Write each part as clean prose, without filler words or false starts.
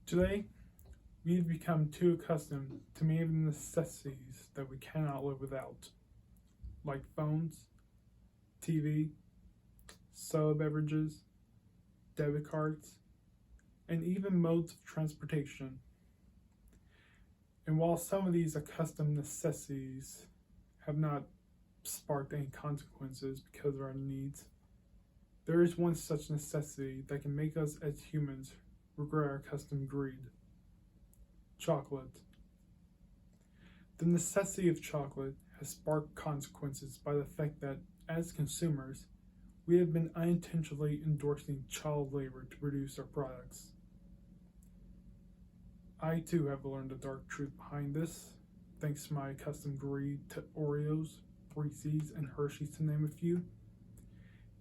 Today, we've become too accustomed to many of the necessities that we cannot live without, like phones, TV, soda beverages, debit cards, and even modes of transportation. And while some of these accustomed necessities have not sparked any consequences because of our needs, there is one such necessity that can make us as humans regret our accustomed greed: chocolate. The necessity of chocolate has sparked consequences by the fact that, as consumers, we have been unintentionally endorsing child labor to produce our products. I too have learned the dark truth behind this, thanks to my accustomed greed to Oreos, Reese's, and Hershey's, to name a few,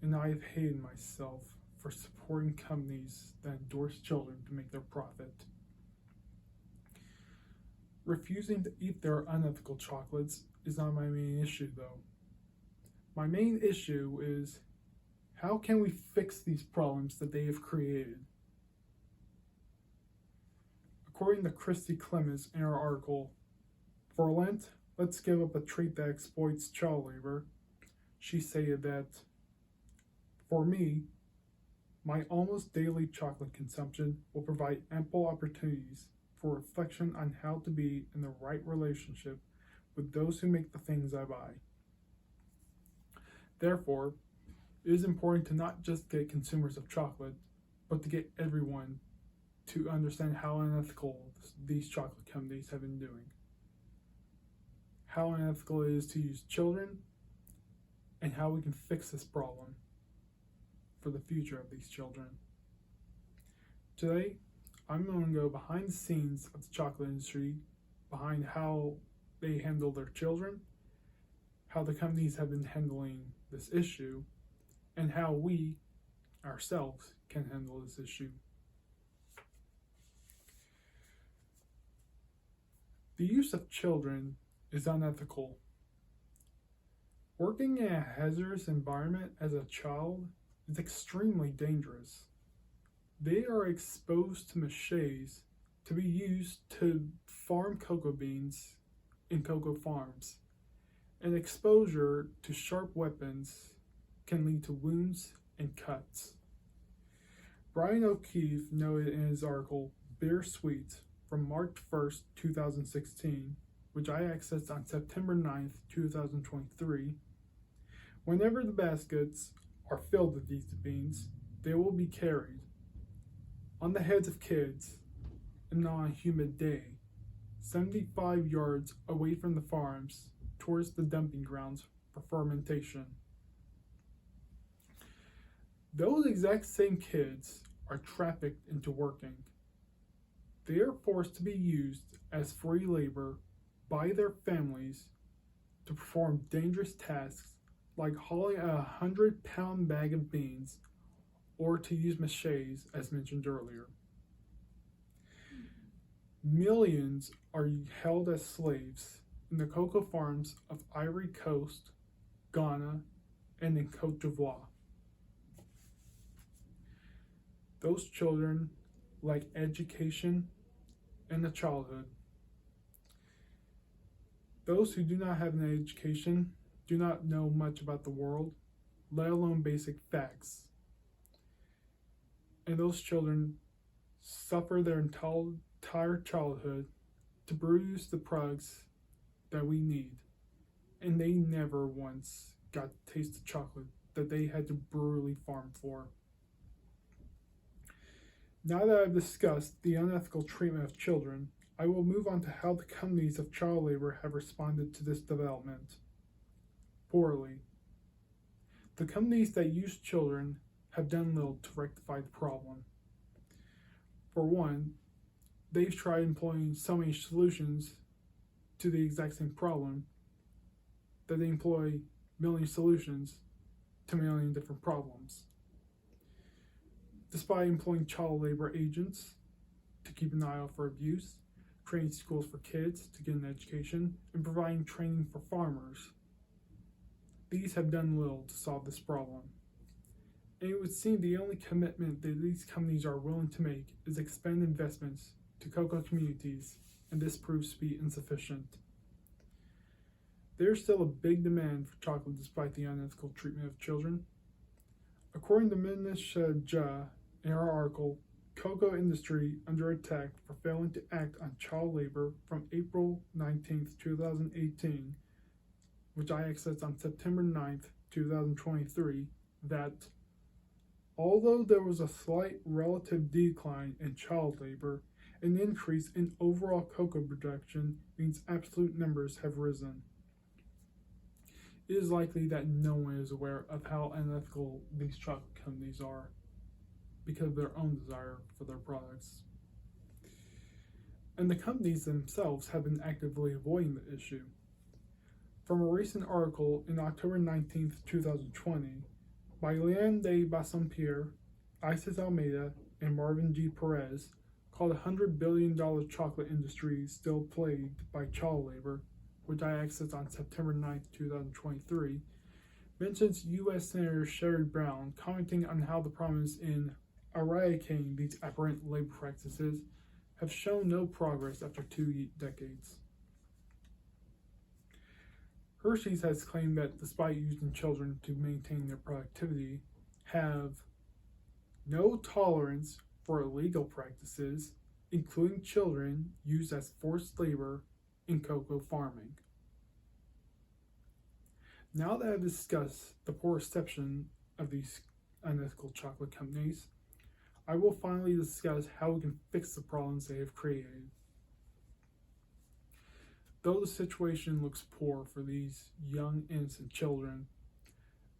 and I have hated myself for supporting companies that endorse children to make their profit. Refusing to eat their unethical chocolates is not my main issue, though. My main issue is, how can we fix these problems that they have created? According to Christy Clemens in her article, "For Lent, let's give up a treat that exploits child labor," she stated that, "For me, my almost daily chocolate consumption will provide ample opportunities for reflection on how to be in the right relationship with those who make the things I buy. Therefore, it is important to not just get consumers of chocolate, but to get everyone to understand how unethical these chocolate companies have been doing, how unethical it is to use children, and how we can fix this problem for the future of these children." Today, I'm going to go behind the scenes of the chocolate industry, behind how they handle their children, how the companies have been handling this issue, and how we ourselves can handle this issue. The use of children is unethical. Working in a hazardous environment as a child is extremely dangerous. They are exposed to machetes to be used to farm cocoa beans in cocoa farms, and exposure to sharp weapons can lead to wounds and cuts. Brian O'Keefe noted in his article, "Bittersweet," from March 1st, 2016, which I accessed on September 9th, 2023, "Whenever the baskets are filled with these beans, they will be carried on the heads of kids, and on a humid day, 75 yards away from the farms towards the dumping grounds for fermentation. Those exact same kids are trafficked into working. They are forced to be used as free labor by their families to perform dangerous tasks like hauling a 100-pound bag of beans or to use machetes, as mentioned earlier. Millions are held as slaves in the cocoa farms of Ivory Coast, Ghana, and in Cote d'Ivoire. Those children lack education and a childhood. Those who do not have an education do not know much about the world, let alone basic facts. And those children suffer their entire childhood to produce the products that we need. And they never once got to taste the chocolate that they had to brutally farm for." Now that I've discussed the unethical treatment of children, I will move on to how the companies of child labor have responded to this development. Poorly. The companies that use children have done little to rectify the problem. For one, they've tried employing so many solutions to the exact same problem that they employ million solutions to million different problems. Despite employing child labor agents to keep an eye out for abuse, creating schools for kids to get an education, and providing training for farmers, these have done little to solve this problem. And it would seem the only commitment that these companies are willing to make is expand investments to cocoa communities, and this proves to be insufficient. There's still a big demand for chocolate despite the unethical treatment of children. According to Manisha Jha in our article, Cocoa Industry Under Attack for Failing to Act on Child Labor from April 19th, 2018, which I accessed on September 9th, 2023, that although there was a slight relative decline in child labor, an increase in overall cocoa production means absolute numbers have risen. It is likely that no one is aware of how unethical these chocolate companies are because of their own desire for their products. And the companies themselves have been actively avoiding the issue. From a recent article in October 19th, 2020, by Leanne de Bassompierre, Isis Almeida, and Marvin G. Perez, called $100 billion chocolate industry still plagued by child labor, which I accessed on September 9th, 2023, mentions U.S. Senator Sherrod Brown commenting on how the problems in eradicating these aberrant labor practices have shown no progress after 2 decades. Hershey's has claimed that despite using children to maintain their productivity, have no tolerance for illegal practices, including children used as forced labor in cocoa farming. Now that I've discussed the poor reception of these unethical chocolate companies, I will finally discuss how we can fix the problems they have created. Though the situation looks poor for these young, innocent children,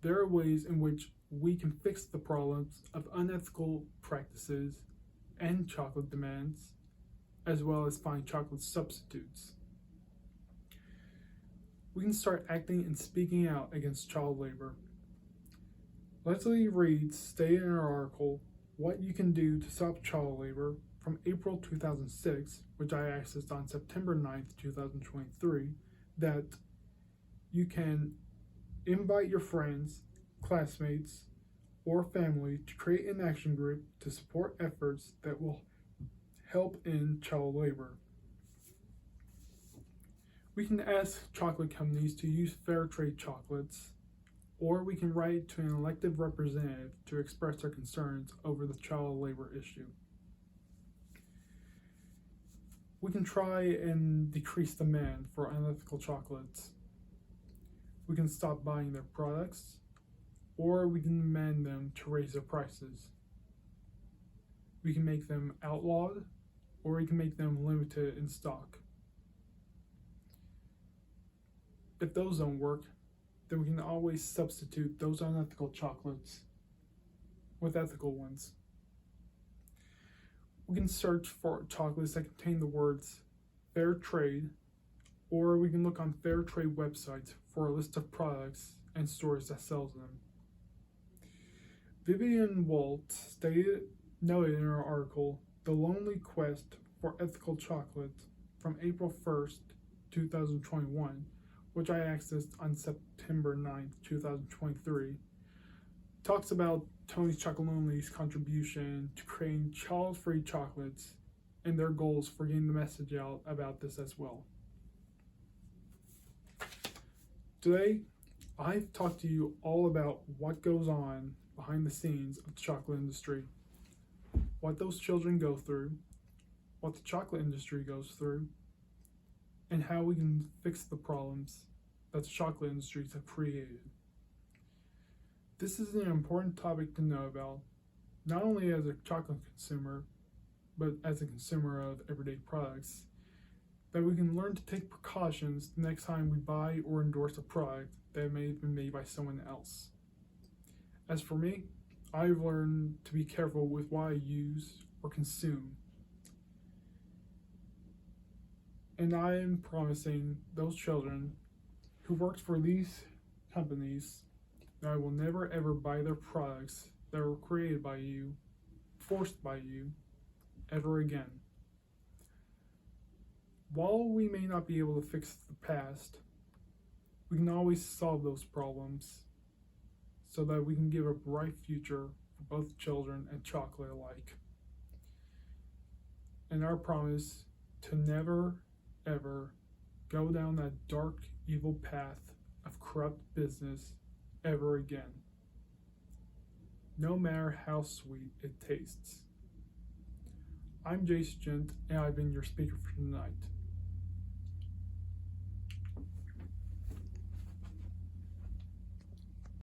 there are ways in which we can fix the problems of unethical practices and chocolate demands, as well as find chocolate substitutes. We can start acting and speaking out against child labor. Leslie Reed stated in her article, What You Can Do to Stop Child Labor, from April 2006, which I accessed on September 9th, 2023, that you can invite your friends, classmates, or family to create an action group to support efforts that will help end child labor. We can ask chocolate companies to use fair trade chocolates, or we can write to an elected representative to express their concerns over the child labor issue. We can try and decrease demand for unethical chocolates. We can stop buying their products, or we can demand them to raise their prices. We can make them outlawed, or we can make them limited in stock. If those don't work, then we can always substitute those unethical chocolates with ethical ones. We can search for chocolates that contain the words fair trade, or we can look on fair trade websites for a list of products and stores that sells them. Vivian Walt noted in her article, The Lonely Quest for Ethical Chocolate, from April 1st, 2021, which I accessed on September 9th, 2023, talks about Tony's Chocolonely's contribution to creating child-free chocolates and their goals for getting the message out about this as well. Today, I've talked to you all about what goes on behind the scenes of the chocolate industry, what those children go through, what the chocolate industry goes through, and how we can fix the problems that the chocolate industries have created. This is an important topic to know about, not only as a chocolate consumer, but as a consumer of everyday products, that we can learn to take precautions the next time we buy or endorse a product that may have been made by someone else. As for me, I've learned to be careful with what I use or consume. And I am promising those children who worked for these companies that I will never ever buy their products that were created by you, forced by you, ever again. While we may not be able to fix the past, we can always solve those problems so that we can give a bright future for both children and chocolate alike. And our promise to never, ever go down that dark, evil path of corrupt business ever again, no matter how sweet it tastes. I'm Jace Gent, and I've been your speaker for tonight.